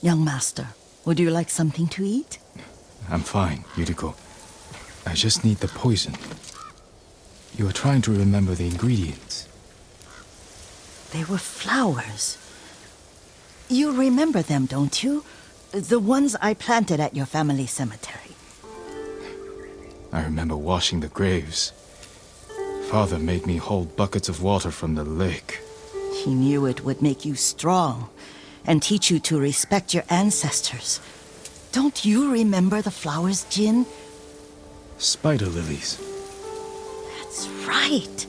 Young master, would you like something to eat? I'm fine, Yuriko. I just need the poison. You are trying to remember the ingredients. They were flowers. You remember them, don't you? The ones I planted at your family cemetery. I remember washing the graves. Father made me hold buckets of water from the lake. He knew it would make you strong and teach you to respect your ancestors. Don't you remember the flowers, Jin? Spider lilies. That's right.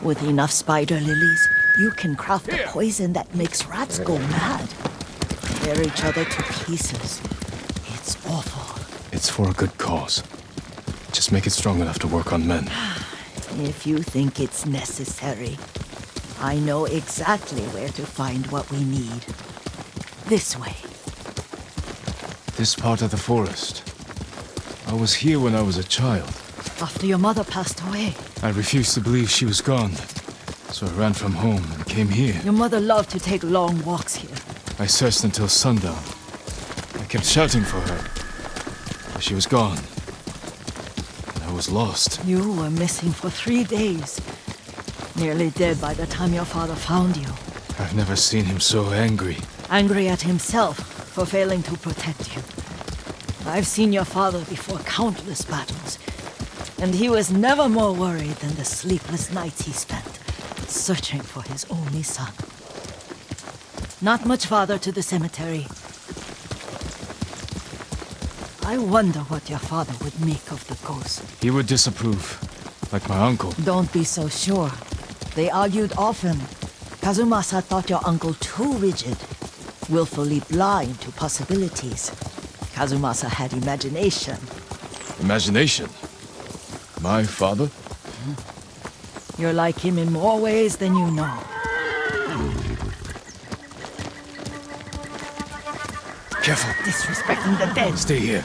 With enough spider lilies, you can craft a poison that makes rats go mad. Tear each other to pieces. It's awful. It's for a good cause. Just make it strong enough to work on men. If you think it's necessary, I know exactly where to find what we need. This way. This part of the forest. I was here when I was a child. After your mother passed away. I refused to believe she was gone. So I ran from home and came here. Your mother loved to take long walks here. I searched until sundown. I kept shouting for her. But she was gone. And I was lost. You were missing for 3 days. Nearly dead by the time your father found you. I've never seen him so angry. Angry at himself for failing to protect you. I've seen your father before countless battles. And he was never more worried than the sleepless nights he spent searching for his only son. Not much farther to the cemetery. I wonder what your father would make of the ghost. He would disapprove, like my uncle. Don't be so sure. They argued often. Kazumasa thought your uncle too rigid, willfully blind to possibilities. Kazumasa had imagination. Imagination? My father? You're like him in more ways than you know. Careful. Disrespecting the dead. Stay here.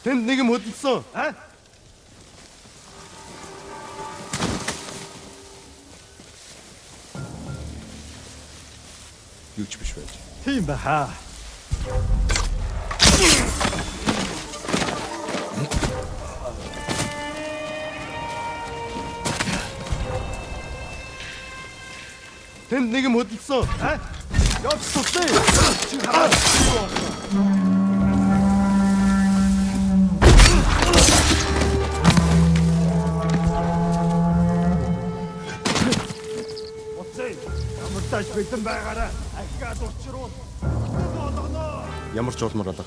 Тэнд нэг юм хөдөлсөн. Юу ч биш байж. Тийм ба хаа. Тэнд нэг юм хөдөлсөн. Явж тустай. Чи хараад юу Таш битэн байгаараа ахиад учруул. Болгоно. Ямар ч улмар алга.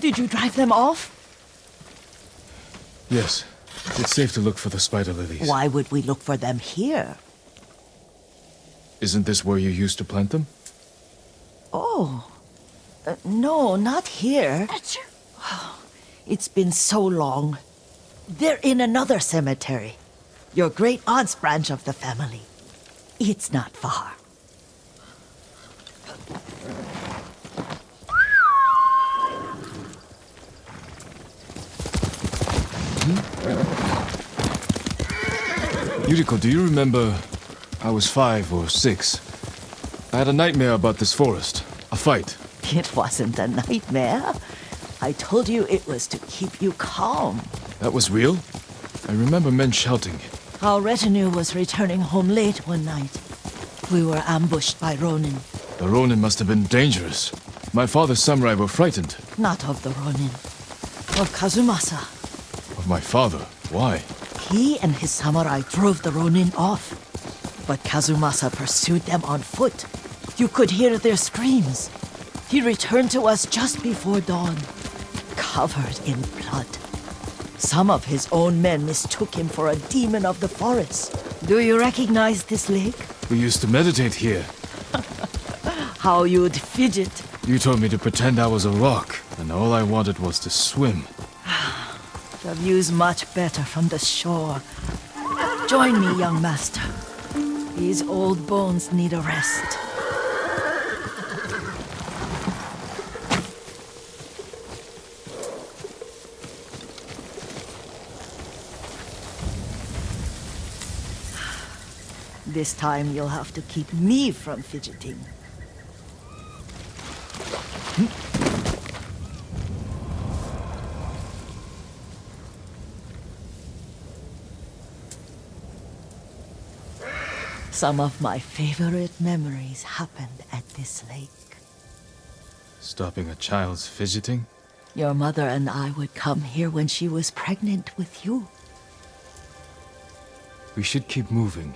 Did you drive them off? Yes. It's safe to look for the spider lilies. Why would we look for them here? Isn't this where you used to plant them? Oh. No, not here. It's been so long. They're in another cemetery. Your great aunt's branch of the family. It's not far. Yuriko, do you remember? I was 5 or 6. I had a nightmare about this forest. A fight. It wasn't a nightmare. I told you it was to keep you calm. That was real? I remember men shouting. Our retinue was returning home late one night. We were ambushed by Ronin. The Ronin must have been dangerous. My father's samurai were frightened. Not of the Ronin. Of Kazumasa. Of my father? Why? He and his samurai drove the Ronin off. But Kazumasa pursued them on foot. You could hear their screams. He returned to us just before dawn, covered in blood. Some of his own men mistook him for a demon of the forest. Do you recognize this lake? We used to meditate here. How you'd fidget. You told me to pretend I was a rock, and all I wanted was to swim. The view's much better from the shore. Join me, young master. These old bones need a rest. This time you'll have to keep me from fidgeting. Some of my favorite memories happened at this lake. Stopping a child's fidgeting? Your mother and I would come here when she was pregnant with you. We should keep moving.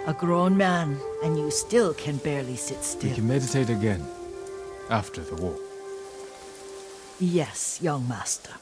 A grown man, and you still can barely sit We still. can meditate again. After the war. Yes, young master.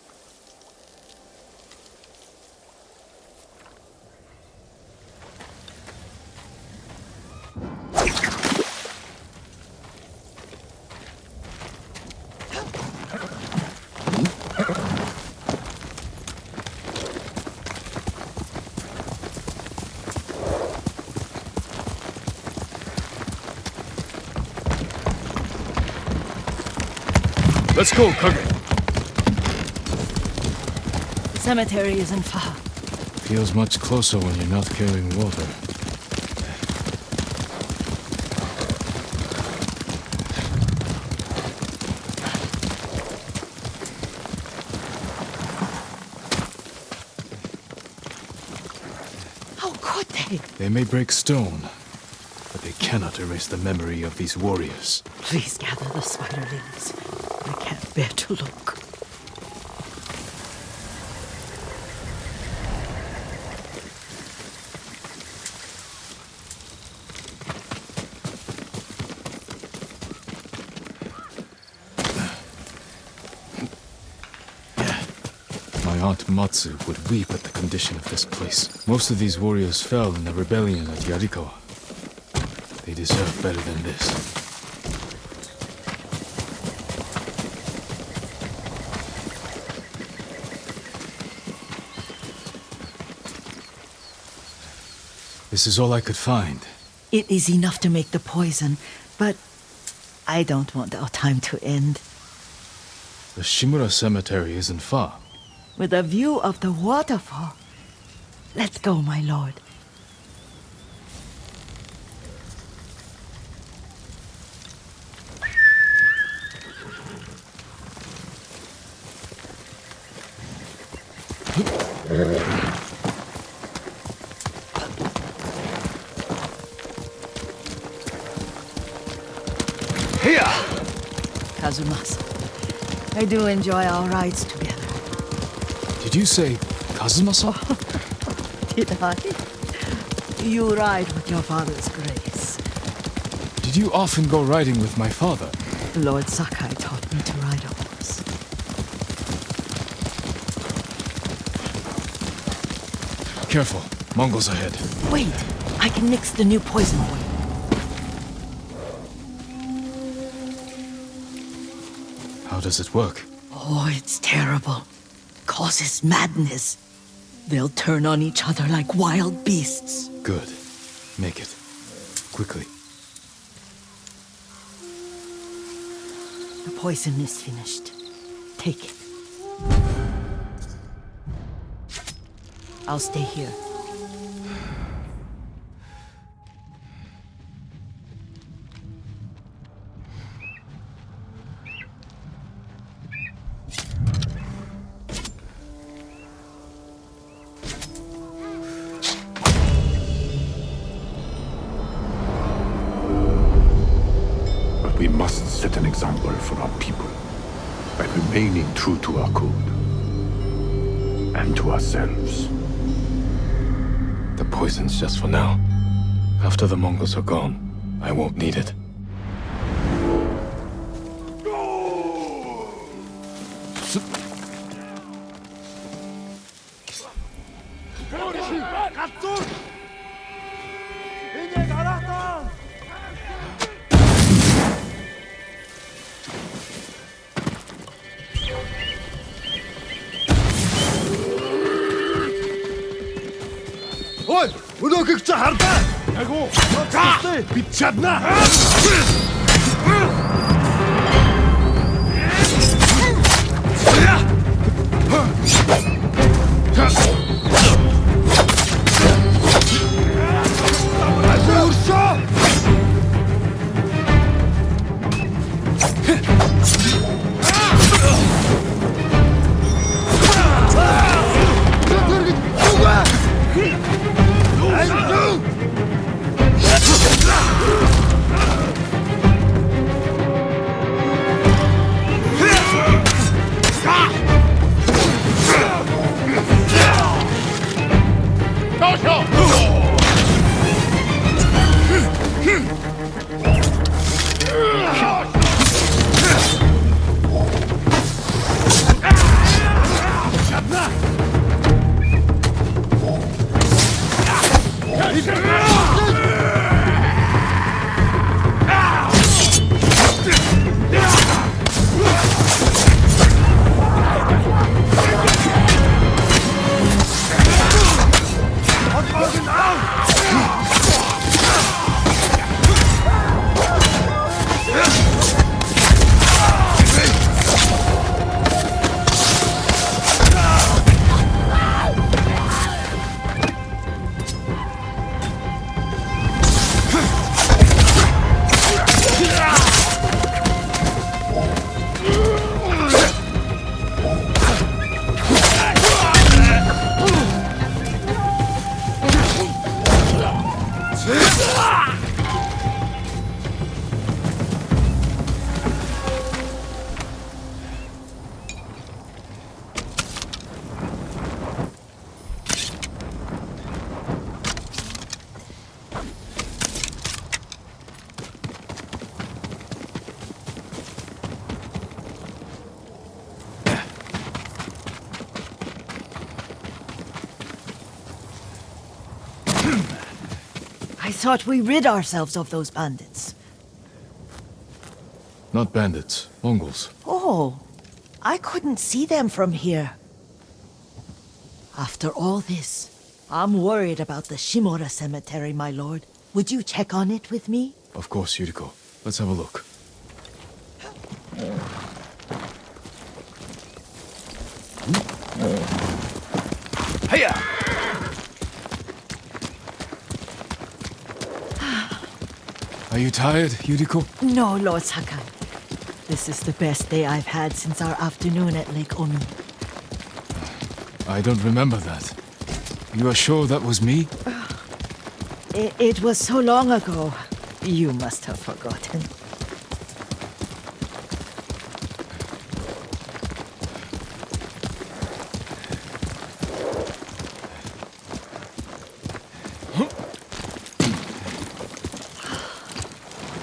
Let's go, Kage. The cemetery isn't far. Feels much closer when you're not carrying water. How could they? They may break stone, but they cannot erase the memory of these warriors. Please gather the spider lilies. I can't bear to look. My aunt Matsu would weep at the condition of this place. Most of these warriors fell in the rebellion at Yarikawa. They deserve better than this. This is all I could find. It is enough to make the poison, but I don't want our time to end. The Shimura Cemetery isn't far. With a view of the waterfall. Let's go, my lord. Here! Kazumasa, I do enjoy our rides together. Did you say Kazumasa? Did I? You ride with your father's grace. Did you often go riding with my father? Lord Sakai taught me to ride a horse. Careful, Mongols ahead. Wait, I can mix the new poison for you. How does it work? Oh, it's terrible. Causes madness. They'll turn on each other like wild beasts. Good. Make it. Quickly. The poison is finished. Take it. I'll stay here. We must set an example for our people by remaining true to our code and to ourselves. The poison's just for now. After the Mongols are gone, I won't need it. Ой, өнөөхийг чи хардаа. Агуу. Бид чадна. I thought we rid ourselves of those bandits. Not bandits, Mongols. Oh, I couldn't see them from here. After all this, I'm worried about the Shimura cemetery, my lord. Would you check on it with me? Of course, Yuriko. Let's have a look. Hiya! Are you tired, Yuriko? No, Lord Sakai. This is the best day I've had since our afternoon at Lake Onu. I don't remember that. You are sure that was me? It was so long ago. You must have forgotten.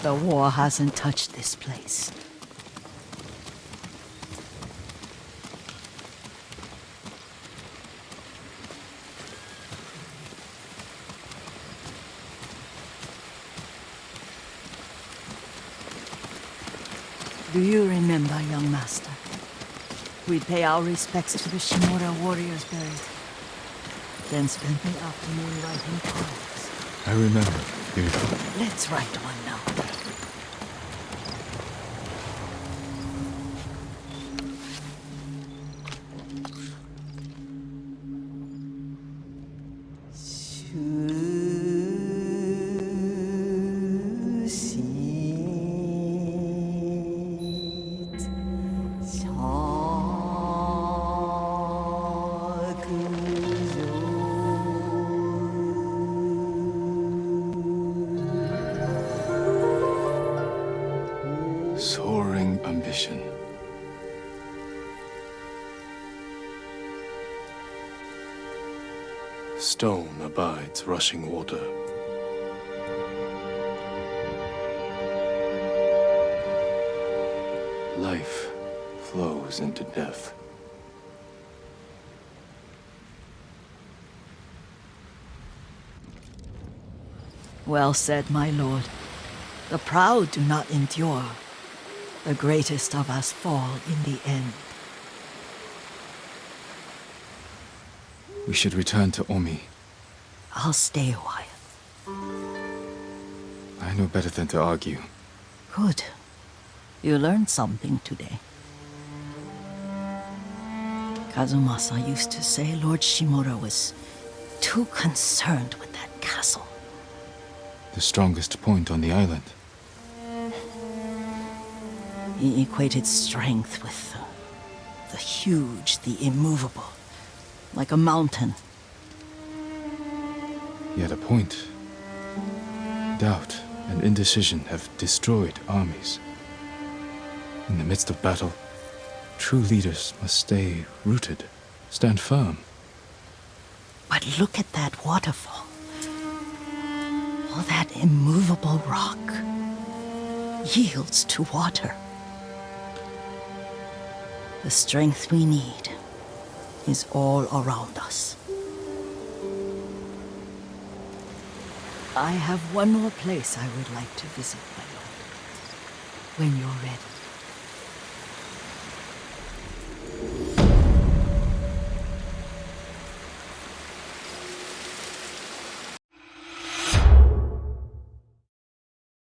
The war hasn't touched this place. Do you remember, young master? We'd pay our respects to the Shimura warriors buried, then spend the afternoon writing poems. I remember, beautiful. Let's write one now. Soaring ambition. Stone abides rushing water. Life flows into death. Well said, my lord. The proud do not endure. The greatest of us fall in the end. We should return to Omi. I'll stay a while. I know better than to argue. Good. You learned something today. Kazumasa used to say Lord Shimura was too concerned with that castle. The strongest point on the island. He equated strength with the huge, the immovable, like a mountain. Yet a point. Doubt and indecision have destroyed armies. In the midst of battle, true leaders must stay rooted, stand firm. But look at that waterfall. All that immovable rock yields to water. The strength we need is all around us. I have one more place I would like to visit, my lord. When you're ready.